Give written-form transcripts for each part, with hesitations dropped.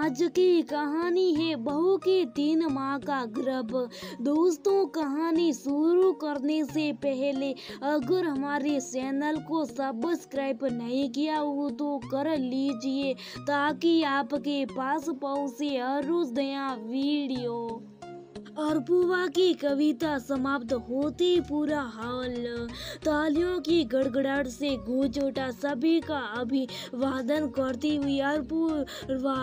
आज की कहानी है बहू के 3 माह का गर्भ। दोस्तों, कहानी शुरू करने से पहले अगर हमारे चैनल को सब्सक्राइब नहीं किया हो तो कर लीजिए ताकि आपके पास पहुंचे हर रोज नया वीडियो। अरपुवा की कविता समाप्त होते पूरा हॉल तालियों की गड़गड़ाहट से गूंज उठा। सभी का अभिवादन करती हुई अरपुवा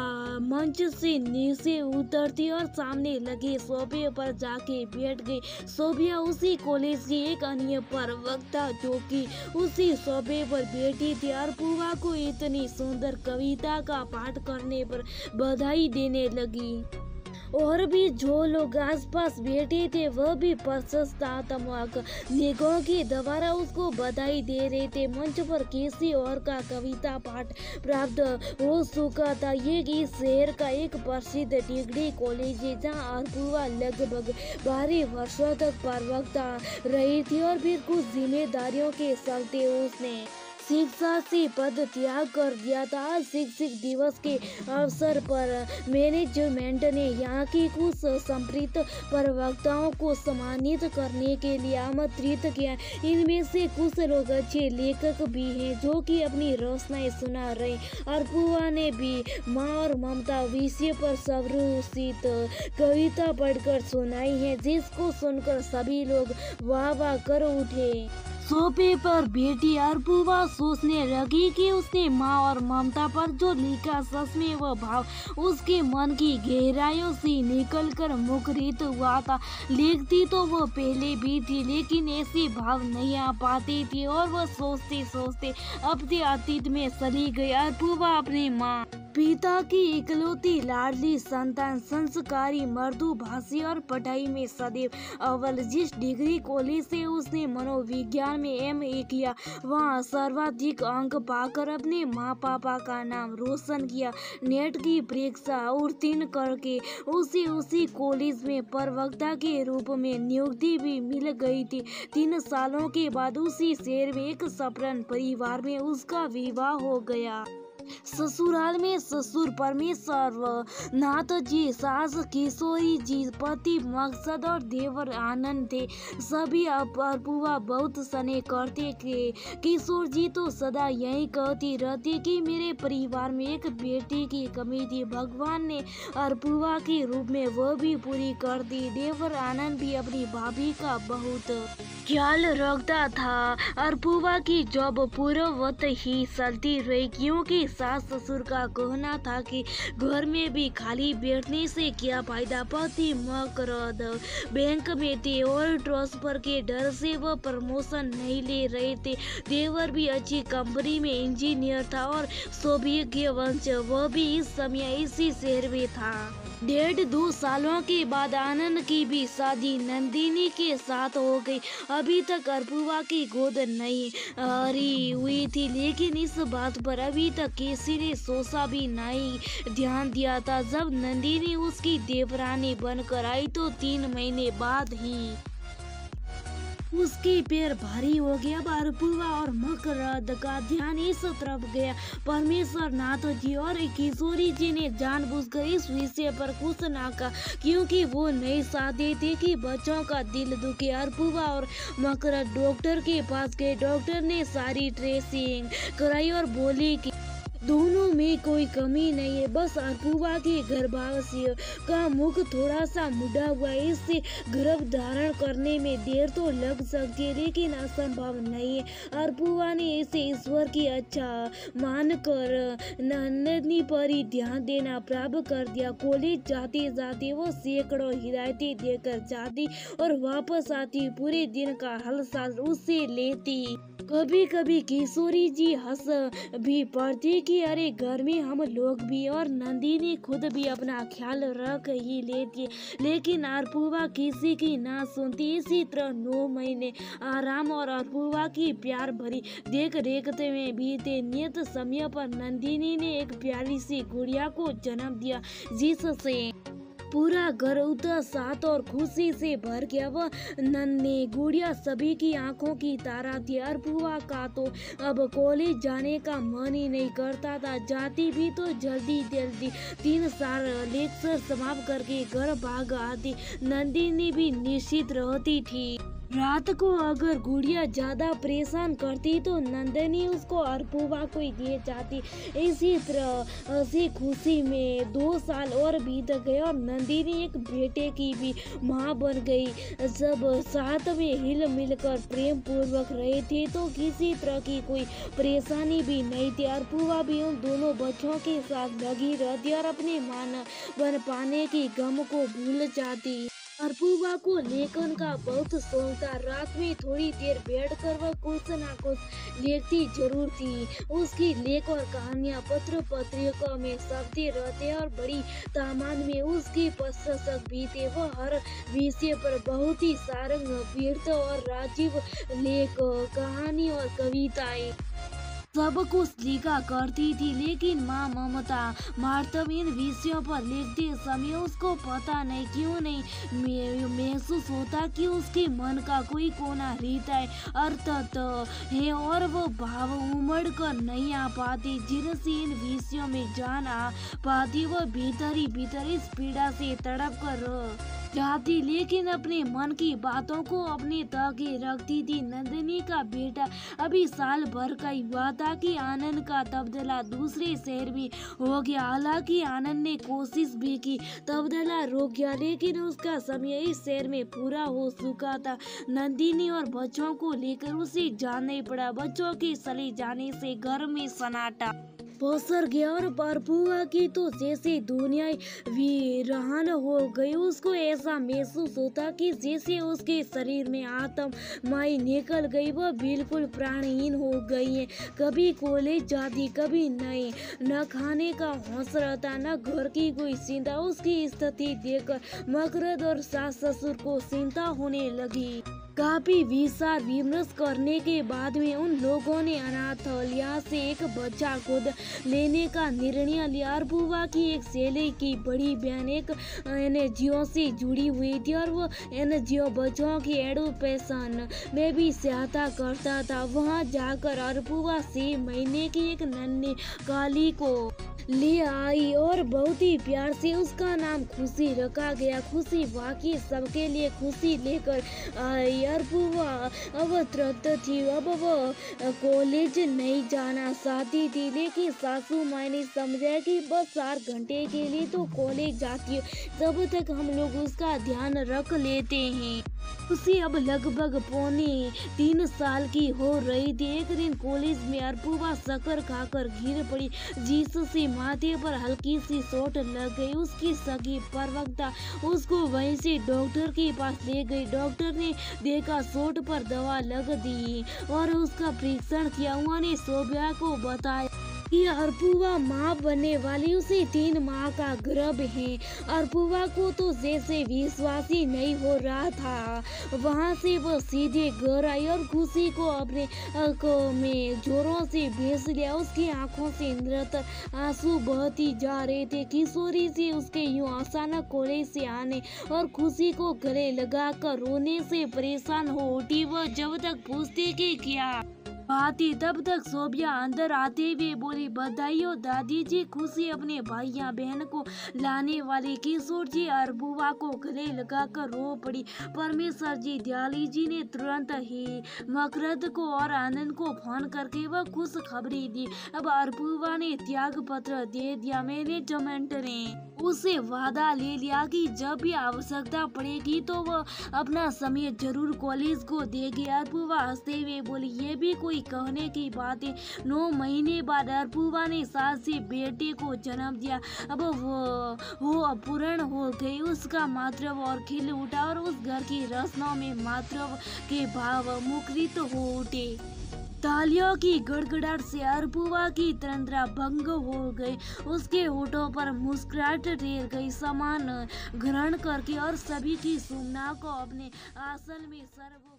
मंच से नीचे उतरती और सामने लगे सोफे पर जाके बैठ गई। सोफिया उसी कॉलेज की एक अन्य प्रवक्ता जो कि उसी सोफे पर बैठी थी, अरपुवा को इतनी सुंदर कविता का पाठ करने पर बधाई देने लगी। और भी जो लोग आसपास बैठे थे वह भी प्रशंसात्मक निगाहों के द्वारा उसको बधाई दे रहे थे। मंच पर किसी और का कविता पाठ प्राप्त हो चुका था। ये इस शहर का एक प्रसिद्ध डिग्री कॉलेज है जहाँ अरपुवा लगभग 12 वर्षों तक प्रवक्ता रही थी और फिर कुछ जिम्मेदारियों के चलते उसने शिक्षा से पद त्याग कर दिया था। आज शिक्षक दिवस के अवसर पर मैनेजमेंट ने यहाँ की कुछ संप्रीत प्रवक्ताओं को सम्मानित करने के लिए आमंत्रित किया। इनमें से कुछ लोग अच्छे लेखक भी हैं जो कि अपनी रचनाएं सुना रहे। अरपुवा ने भी माँ और ममता विषय पर सर्वश्रेष्ठ कविता पढ़कर सुनाई है, जिसको सुनकर सभी लोग वाह वाह कर उठे। सोफे पर बैठी अरपुवा सोचने लगी कि उसने माँ और ममता पर जो लिखा सच में वह भाव उसके मन की गहराइयों से निकलकर मुखरित हुआ था। लिखती तो वह पहले भी थी लेकिन ऐसे भाव नहीं आ पाते थे और वह सोचते सोचते अपने अतीत में चली गई। अरपुवा अपने माँ पिता की इकलौती लाडली संतान, संस्कारी, मृदुभाषी और पढ़ाई में सदैव अव्वल। जिस डिग्री कॉलेज से उसने मनोविज्ञान में MA किया वहाँ सर्वाधिक अंक पाकर अपने माँ पापा का नाम रोशन किया। नेट की परीक्षा उत्तीर्ण करके उसे उसी कॉलेज में प्रवक्ता के रूप में नियुक्ति भी मिल गई थी। 3 सालों के बाद उसी शहर में एक संपन्न परिवार में उसका विवाह हो गया। ससुराल में ससुर परमेश्वर नाथ जी, सास किशोरी जी, पति मकसद और देवर आनंद थे। सभी अरपुवा बहुत स्नेह करते थे। किशोर जी तो सदा यही कहती रहती कि मेरे परिवार में एक बेटी की कमी थी, भगवान ने अरपुवा के रूप में वह भी पूरी कर दी। देवर आनंद भी अपनी भाभी का बहुत ख्याल रखता था। अरपुवा की जॉब पूर्ववत ही चलती रही क्योंकि सास ससुर का कहना था कि घर में भी खाली बैठने से क्या फायदा। पति मकरद बैंक में थे और ट्रांसफर के डर से वह प्रमोशन नहीं ले रहे थे। देवर भी अच्छी कंपनी में इंजीनियर था और सौभाग्य वंश वह भी इस समय इसी शहर में था। 1.5-2 सालों के बाद आनंद की भी शादी नंदिनी के साथ हो गई। अभी तक अरपुवा की गोद नहीं हरी हुई थी लेकिन इस बात पर अभी तक किसी ने सोचा भी नहीं ध्यान दिया था। जब नंदिनी उसकी देवरानी बनकर आई तो 3 महीने बाद ही उसके पैर भारी हो गया। अब अरपुवा और मकरद का ध्यान इस तरफ गया। परमेश्वर नाथ जी और किशोरी जी ने जानबूझकर इस विषय पर कुछ ना कहा क्योंकि वो नहीं चाहते थे कि बच्चों का दिल दुखे। अरपुवा और मकरद डॉक्टर के पास गए। डॉक्टर ने सारी ट्रेसिंग कराई और बोली कि दोनों में कोई कमी नहीं है, बस अरपुवा की गर्भाशय का मुख थोड़ा सा मुड़ा हुआ है। इससे गर्भ धारण करने में देर तो लग सकती है लेकिन असंभव नहीं है। अरपुवा ने इसे ईश्वर की अच्छा मानकर नंदिनी पर ही ध्यान देना प्रारंभ कर दिया। कॉलेज जाते जाते वो सैकड़ों हिदायतें देकर जाती और वापस आती, पूरे दिन का हालचाल उससे लेती। कभी कभी किशोरी जी हंस भी पड़ती कि अरे घर में हम लोग भी और नंदिनी खुद भी अपना ख्याल रख ही लेती, लेकिन अरपुवा किसी की ना सुनती। इसी तरह 9 महीने आराम और अरपुवा की प्यार भरी देख रेख में बीते। नियत समय पर नंदिनी ने एक प्यारी सी गुड़िया को जन्म दिया जिससे पूरा घर उत्साह और खुशी से भर गया। वह नन्हे गुड़िया सभी की आंखों की तारा थी। अरपुआ का तो अब कॉलेज जाने का मन ही नहीं करता था। जाती भी तो जल्दी जल्दी 3 साल लेक्चर समाप्त करके घर भाग आती। नंदिनी भी निश्चित रहती थी। रात को अगर गुड़िया ज्यादा परेशान करती तो नंदिनी उसको अरपुआ को ही दिए जाती। इसी तरह से खुशी में 2 साल और बीत गए और नंदिनी एक बेटे की भी माँ बन गई। जब साथ में हिल मिलकर प्रेम पूर्वक रहे थे तो किसी तरह की कोई परेशानी भी नहीं थी। अरपुआ भी उन दोनों बच्चों के साथ लगी रहती और अपने मां बन पाने की गम को भूल जाती। अरपुआ को लेखन का बहुत शौक था। रात में थोड़ी देर बैठकर वह कुछ ना कुछ लिखती जरूर थी। उसकी लेख और कहानियां पत्र पत्रिका में छपती रहते और बड़ी तादाद में उसके प्रशंसक भी थे। वह हर विषय पर बहुत ही सारंग वीरता और राजीव लेख कहानी और कविताएं सब कुछ लिखा करती थी। लेकिन माँ ममता मार्तव इन विषयों पर लिखते समय उसको पता नहीं क्यों नहीं महसूस होता कि उसके मन का कोई कोना हृदय अर्थत है और वो भाव उमड़ कर नहीं आ पाती जिनसे इन विषयों में जान आ पाती। वह भीतर ही भीतर इस पीड़ा से तड़प कर जाती लेकिन अपने मन की बातों को अपने तक ही रखती थी। नंदिनी का बेटा अभी साल भर का ही हुआ था कि आनंद का तबदला दूसरे शहर में हो गया। हालांकि आनंद ने कोशिश भी की तबदला रोक गया लेकिन उसका समय इस शहर में पूरा हो चुका था। नंदिनी और बच्चों को लेकर उसे जाना ही पड़ा। बच्चों के चले जाने से घर में सन्नाटा पसर गया और अरपुआ की तो जैसे दुनिया वीरान हो गई। उसको ऐसा महसूस होता कि जैसे उसके शरीर में आत्मा माई निकल गई। वह बिल्कुल प्राणहीन हो गई है। कभी कॉलेज जाती कभी नहीं, न खाने का होश रहता न घर की कोई चिंता। उसकी स्थिति देखकर मकरद और सास ससुर को चिंता होने लगी। काफी विचार विमर्श करने के बाद में उन लोगों ने अनाथालय से एक बच्चा गोद लेने का निर्णय लिया। अरपुआ की एक सहेली की बड़ी बहन एक एनजीओ से जुड़ी हुई थी और वो एनजीओ बच्चों की एडुकेशन में भी सहायता करता था। वहां जाकर अरपुआ 6 महीने की एक नन्ही काली को ले आई और बहुत ही प्यार से उसका नाम खुशी रखा गया। खुशी बाकी सबके लिए खुशी लेकर आई। अरपुआ अब त्रस्त थी। अब वो कॉलेज नहीं जाना चाहती थी लेकिन सासू माँ ने समझा कि बस 4 घंटे के लिए तो कॉलेज जाती है, तब तक हम लोग उसका ध्यान रख लेते हैं। खुशी अब लगभग पौने 3 साल की हो रही थी। एक दिन कॉलेज में अरपुआ शक्कर खाकर गिर पड़ी जिससे माथे पर हल्की सी चोट लग गई। उसकी सगी प्रवक्ता उसको वहीं से डॉक्टर के पास ले गई। डॉक्टर ने देखा चोट पर दवा लग दी और उसका परीक्षण किया। उन्होंने शोभा को बताया कि अरपुआ माँ बनने वाली उसे 3 माह का गर्भ है। अरपुआ को तो जैसे विश्वास ही नहीं हो रहा था। वहाँ से वो सीधे घर आई और खुशी को अपने आंखों में जोरों से भेज लिया। उसकी आंखों से निरंतर आंसू बहती जा रहे थे। किशोरी से उसके यूं अचानक कॉलेज से आने और खुशी को गले लगाकर रोने से परेशान हो उठी। वह जब तक पूछती कि क्या आती तब तक शोभिया अंदर आते हुए बोली, बधाई हो दादी जी। खुशी अपने भाई या बहन को लाने वाली किशोर जी अरपुआ को गले लगाकर रो पड़ी। परमेश्वर जी दयाली जी ने तुरंत ही मकरद को और आनंद को फोन करके वह खुश खबरी दी। अब अरपुआ ने त्याग पत्र दे दिया। मैनेजमेंट ने उसे वादा ले लिया कि जब भी आवश्यकता पड़ेगी तो वह अपना समय जरूर कॉलेज को देगी। अरपुआ हंसते हुए बोली, ये भी कोई कहने की बात है। 9 महीने बाद अरपुआ ने सास से बेटे को जन्म दिया। अब वो पूर्ण हो गई। उसका मातृत्व और खिल उठा और उस घर की रचनाओं में मातृत्व के भाव मुखरित हो उठे। तालियों की गड़गड़ाहट से अरपुआ की तंद्रा भंग हो गई। उसके होठों पर मुस्कुराहट रह गई। सम्मान ग्रहण करके और सभी की सुमना को अपने आसन में सर्व